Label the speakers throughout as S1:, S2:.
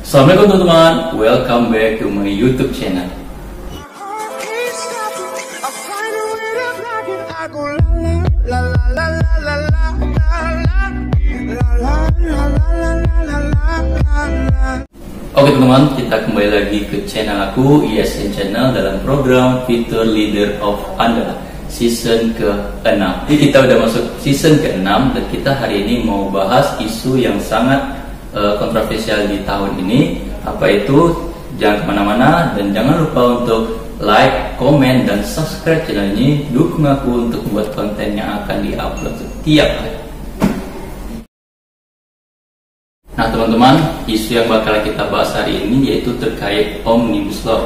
S1: Assalamualaikum teman-teman, welcome back to my YouTube channel. Oke teman-teman, kita kembali lagi ke channel aku, ISN Channel, dalam program Future Leader of Andala season ke-6. Jadi kita udah masuk season ke-6 dan kita hari ini mau bahas isu yang sangat kontroversial di tahun ini. Apa itu? Jangan kemana-mana dan jangan lupa untuk like, komen, dan subscribe channel ini. Dukung aku untuk membuat konten yang akan di-upload setiap hari. Nah teman-teman, isu yang bakal kita bahas hari ini yaitu terkait Omnibus Law.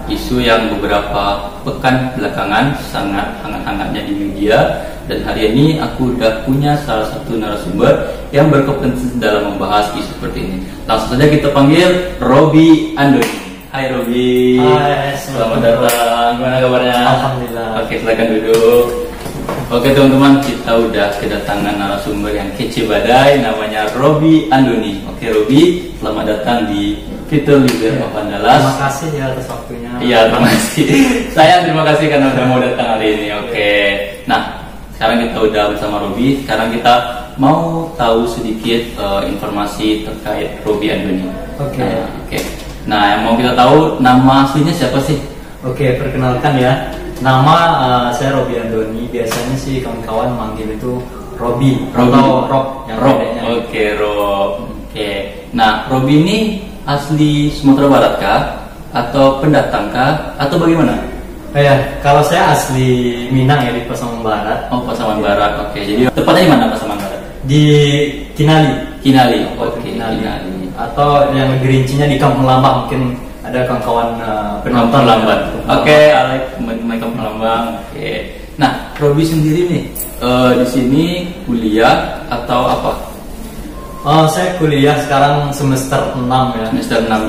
S1: Isu yang beberapa pekan belakangan sangat hangat-hangatnya di media. Dan hari ini aku udah punya salah satu narasumber yang berkompetensi dalam membahas isu seperti ini. Langsung saja kita panggil Robby Andoni. Hai Robby.
S2: Hai,
S1: selamat datang. Gimana kabarnya?
S2: Alhamdulillah.
S1: Oke, silakan duduk. Oke teman-teman, kita udah kedatangan narasumber yang kece badai, namanya Robby Andoni. Oke Robby, selamat datang di Future Leader of Andala.
S2: Terima kasih ya atas waktunya.
S1: Iya, terima kasih. Saya terima kasih karena udah mau datang hari ini. Oke. Nah, sekarang kita udah bersama Robby. Sekarang kita mau tahu sedikit informasi terkait Robby Andoni.
S2: Oke.
S1: Nah, yang mau kita tahu nama aslinya siapa sih?
S2: Oke, perkenalkan ya. Nama saya Robby Andoni. Biasanya sih kawan-kawan manggil itu Robby atau Rob yang
S1: Rob.
S2: bedanya.
S1: Oke, Rob. Oke. Nah, Robby ini asli Sumatera Barat kah? Atau pendatang kah? Atau bagaimana?
S2: Kalau saya asli Minang ya, di Pasaman Barat.
S1: Oh, Pasaman Barat. Oke. Jadi tepatnya di mana Pasaman Barat?
S2: Di Kinali.
S1: Kinali. Oke,
S2: Kinali.
S1: Kinali.
S2: Atau yang lebih rincinya di Kampung Lambang. Mungkin ada kawan-kawan penonton
S1: Lambang. Oke, Alex, teman-teman Kampung Lambang. Oke. Nah, Robby sendiri nih di sini kuliah atau apa?
S2: Saya kuliah sekarang semester 6 ya.
S1: Semester 6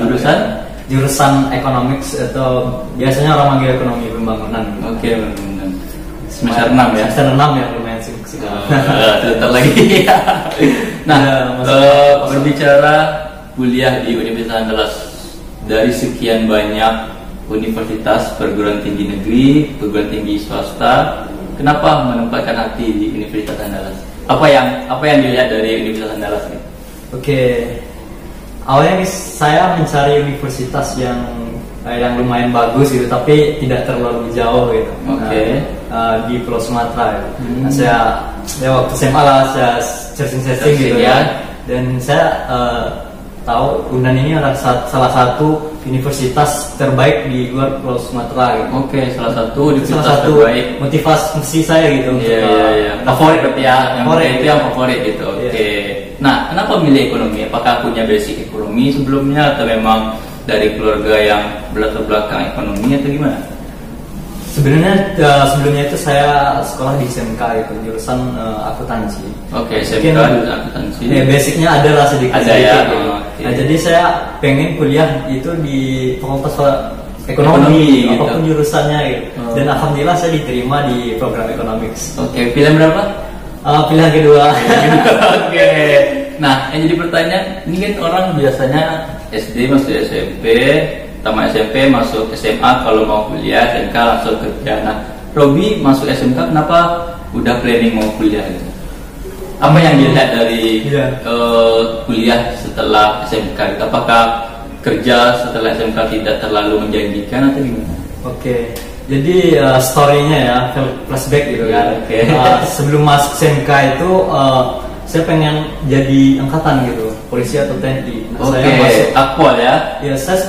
S2: jurusan economics atau biasanya orang manggil ekonomi pembangunan.
S1: Oke, benar. Semester 6 ya.
S2: Semester 6 ya, lumayan sibuk sekali.
S1: Sebentar lagi. Nah, berbicara kuliah di Universitas Andalas, dari sekian banyak universitas perguruan tinggi negeri, perguruan tinggi swasta, kenapa menempatkan hati di Universitas Andalas? Apa yang dilihat dari Universitas Andalas ini?
S2: Oke. Awalnya saya mencari universitas yang lumayan bagus gitu, tapi tidak terlalu jauh gitu.
S1: Oke.
S2: Di Pulau Sumatera. Nah, saya waktu SMA lah saya searching gitu ya. Dan saya tahu Unan ini adalah salah satu universitas terbaik di luar Pulau Sumatera gitu.
S1: Oke, salah satu universitas terbaik.
S2: Motivasi saya gitu.
S1: Iya. Favorit berarti ya. Yang favorit gitu. Oke. Nah, kenapa milih ekonomi? Apakah punya basic ekonomi sebelumnya atau memang dari keluarga yang berlatar belakang ekonomi atau gimana?
S2: Sebenarnya sebelumnya itu saya sekolah di SMK itu jurusan akuntansi.
S1: Oke, SMK jurusan akuntansi.
S2: Basicnya ada lah sedikit.
S1: Ada ya.
S2: Gitu.
S1: Okay.
S2: Nah, jadi saya pengen kuliah itu di fakultas ekonomi apapun
S1: gitu.
S2: Jurusannya gitu. Dan alhamdulillah saya diterima di program economics.
S1: Oke, pilihan berapa?
S2: Pilihan kedua.
S1: Oke. Nah, yang jadi pertanyaan, ini kan orang biasanya SD masuk SMP, tamat SMP masuk SMA, kalau mau kuliah SMK langsung kerja. Nah, Robby masuk SMK kenapa udah planning mau kuliah gitu? Apa yang dilihat dari kuliah setelah SMK? Apakah kerja setelah SMK tidak terlalu menjanjikan atau gimana? Oke.
S2: Jadi story-nya ya, flashback gitu kan.
S1: Okay.
S2: Sebelum masuk SMK itu saya pengen jadi angkatan gitu, polisi atau TNI.
S1: Saya masuk Akpol ya.
S2: Ya, saya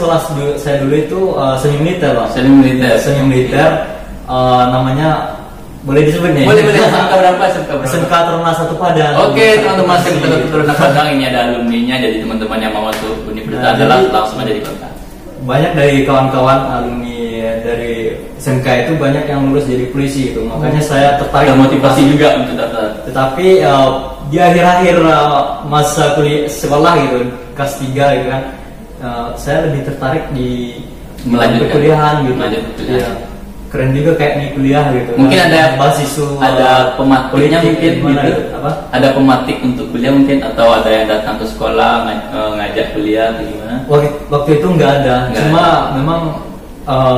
S2: saya dulu itu semi militer lah.
S1: Semi militer.
S2: Namanya boleh disebut nih?
S1: Boleh. SMK berapa?
S2: SMK Taruna 1 Padang.
S1: Oke, teman-teman, SMK Taruna Padang ini ada alumninya. Jadi teman-teman yang mau masuk universitas adalah langsung aja di kontak.
S2: Banyak dari kawan-kawan alumni dari SMK itu banyak yang lulus jadi polisi gitu. Makanya saya tertarik.
S1: Ada motivasi juga untuk daftar.
S2: Tetapi di akhir-akhir masa kuliah sekolah gitu, kelas 3 gitu kan, saya lebih tertarik di
S1: melanjutkan
S2: perkuliahan gitu.
S1: Ya.
S2: keren juga kayak nih kuliah gitu.
S1: Mungkin ada
S2: mahasiswa,
S1: ada pematiknya mungkin gitu.
S2: Apa?
S1: Ada pematik untuk kuliah mungkin, atau ada yang datang ke sekolah ngajak kuliah atau gimana?
S2: Waktu itu nggak ada.
S1: Nggak
S2: Cuma
S1: ada.
S2: memang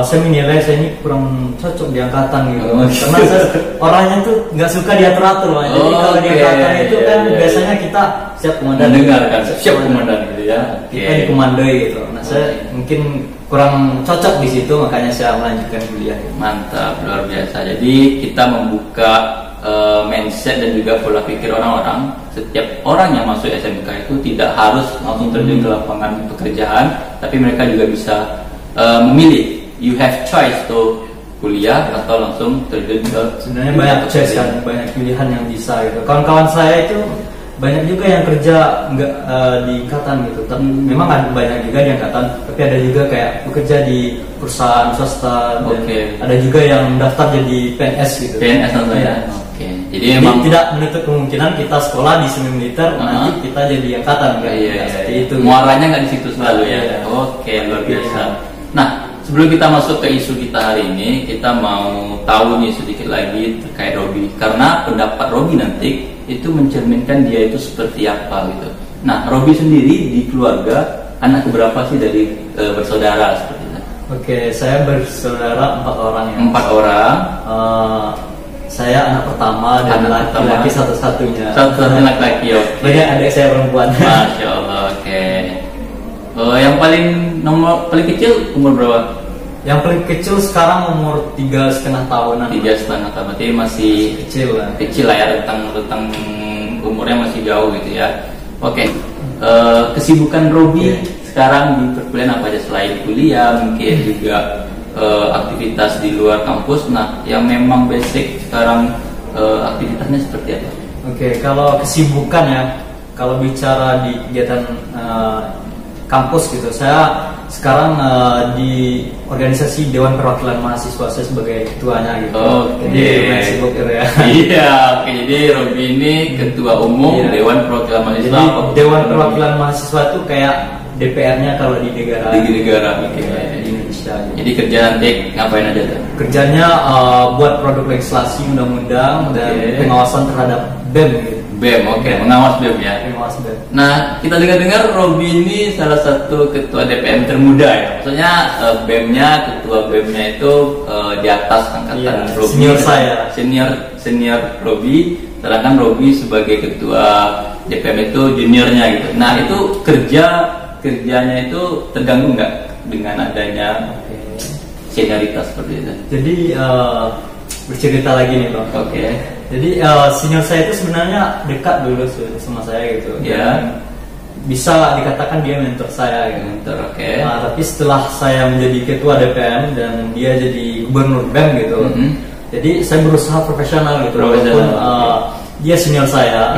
S2: saya menilai saya ini kurang cocok di angkatan gitu.
S1: Oh,
S2: Karena saya orangnya tuh nggak suka diatur-atur, Pak. Jadi kalau di angkatan itu kan biasanya kita siap komandan.
S1: Mendengarkan, siap komandan gitu ya.
S2: Kita dikomandoi gitu. Nah, saya mungkin kurang cocok di situ, makanya saya melanjutkan kuliah.
S1: Mantap, luar biasa. Jadi kita membuka mindset dan juga pola pikir orang-orang. Setiap orang yang masuk SMK itu tidak harus langsung terjun ke lapangan pekerjaan, tapi mereka juga bisa memilih. You have choice to kuliah atau langsung terjun ke.
S2: Sebenarnya banyak choice kan, banyak pilihan yang bisa gitu. Kawan-kawan saya itu banyak juga yang kerja nggak di angkatan gitu. Tapi memang ada banyak juga di angkatan, tapi ada juga kayak bekerja di perusahaan swasta, dan ada juga yang daftar jadi PNS gitu.
S1: PNS namanya. Jadi memang
S2: tidak menutup kemungkinan kita sekolah di semi militer, nanti kita jadi angkatan kan.
S1: Seperti itu. Muaranya nggak di situ selalu ya. Luar biasa. Nah, sebelum kita masuk ke isu kita hari ini, kita mau tahu nih sedikit lagi terkait Robi, karena pendapat Robi nanti itu mencerminkan dia itu seperti apa gitu. Nah, Robi sendiri di keluarga anak keberapa sih dari bersaudara seperti itu?
S2: Oke, saya bersaudara 4 orang ya.
S1: 4 orang.
S2: Saya anak pertama dan laki-laki satu-satunya.
S1: Satu-satunya laki-laki.
S2: Banyak adik saya perempuan.
S1: Masya Allah. Oke. Yang paling kecil umur berapa?
S2: Yang paling kecil sekarang umur 3,5 tahunan.
S1: 3,5 tahun, berarti masih kecil lah ya, tentang umurnya masih jauh gitu ya. Oke. Kesibukan Robi sekarang di perkuliahan apa aja selain kuliah, mungkin juga aktivitas di luar kampus. Nah, yang memang basic sekarang aktivitasnya seperti apa?
S2: Oke, kalau kesibukan ya, kalau bicara di kegiatan kampus gitu, saya sekarang di organisasi Dewan Perwakilan Mahasiswa, saya sebagai ketuanya gitu. Jadi sibuk ya.
S1: Iya, oke. Jadi Robi ini ketua umum Dewan Perwakilan Mahasiswa.
S2: Jadi Dewan Perwakilan Mahasiswa itu kayak DPR-nya kalau di negara.
S1: Di negara
S2: di Indonesia. Gitu.
S1: Jadi kerja nanti ngapain aja tuh?
S2: Kerjanya buat produk legislasi, undang-undang dan pengawasan terhadap BEM gitu.
S1: BEM, mengawas BEM ya.
S2: Pengawas BEM.
S1: Nah, kita dengar-dengar Robi ini salah satu ketua DPM termuda ya. Maksudnya BEM-nya, ketua BEM-nya itu di atas angkatan Robi.
S2: Senior saya.
S1: Senior Robi, sedangkan Robi sebagai ketua DPM itu juniornya gitu. Nah, itu kerjanya itu terganggu nggak dengan adanya senioritas seperti itu?
S2: Jadi bercerita lagi nih Bang. Jadi senior saya itu sebenarnya dekat dulu sama saya gitu. Dan bisa dikatakan dia mentor saya gitu.
S1: Mentor,
S2: Nah, tapi setelah saya menjadi ketua DPM dan dia jadi gubernur BEM gitu. Jadi saya berusaha profesional gitu. Walaupun dia senior saya.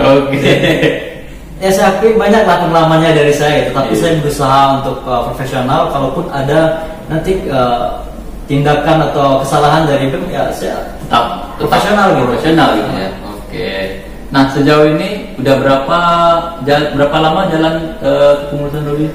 S2: Ya saya akui banyak lah pengalamannya dari saya gitu. Tapi saya berusaha untuk profesional. Kalaupun ada nanti tindakan atau kesalahan dari BEM, ya saya
S1: tetap
S2: profesional gitu
S1: ya. Nah, sejauh ini udah berapa lama jalan kepengurusan Robi?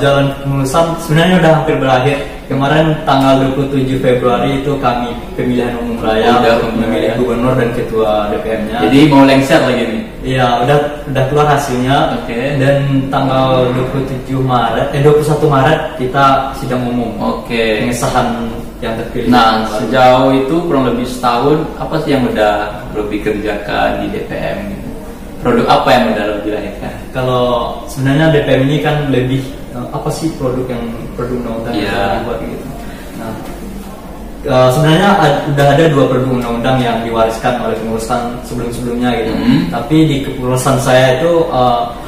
S2: Jalan kepengurusan sebenarnya udah hampir berakhir. Kemarin tanggal 27 Februari itu kami pemilihan umum raya memilih gubernur dan ketua DPM-nya.
S1: Jadi mau lengser lagi nih?
S2: Iya, udah keluar hasilnya. Dan tanggal 21 Maret kita sidang umum. Pengesahan yang terpilih.
S1: Nah, sejauh itu kurang lebih setahun, apa sih yang udah Robi kerjakan di DPM? Produk apa yang udah Robi lahirkan?
S2: Kalau sebenarnya DPM ini kan lebih apa sih produk undang-undang yang dibuat gitu. Nah, sebenarnya udah ada 2 produk undang-undang yang diwariskan oleh pengurusan sebelum-sebelumnya gitu. Tapi di kepengurusan saya itu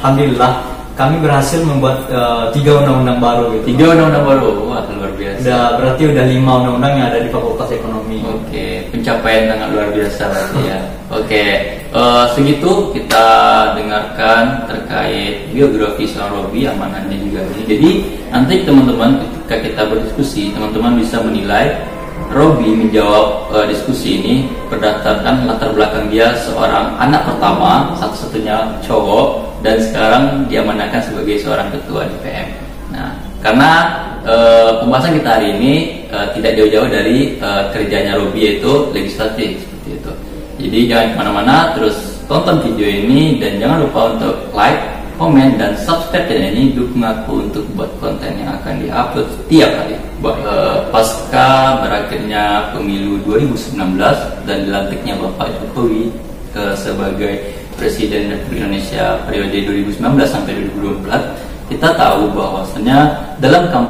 S2: alhamdulillah kami berhasil membuat 3 undang-undang baru gitu.
S1: 3 undang-undang baru, wah luar biasa.
S2: Berarti udah 5 undang-undang yang ada di Fakultas Ekonomi.
S1: Pencapaian sangat luar biasa berarti ya. Segitu kita dengarkan terkait biografi seorang Robi, amanahnya juga ini. Jadi nanti teman-teman ketika kita berdiskusi, teman-teman bisa menilai Robi menjawab diskusi ini berdasarkan latar belakang dia seorang anak pertama, satu-satunya cowok, dan sekarang diamanahkan sebagai seorang ketua DPM. Nah, karena pembahasan kita hari ini tidak jauh-jauh dari kerjanya Robi, yaitu legislatif seperti itu. Jadi jangan kemana-mana, terus tonton video ini dan jangan lupa untuk like, komen, dan subscribe channel ini. Dukung aku untuk buat konten yang akan diupload setiap hari. Pasca berakhirnya pemilu 2019 dan dilantiknya Bapak Jokowi sebagai Presiden Republik Indonesia periode 2019 sampai 2024, kita tahu bahwasanya dalam kampanye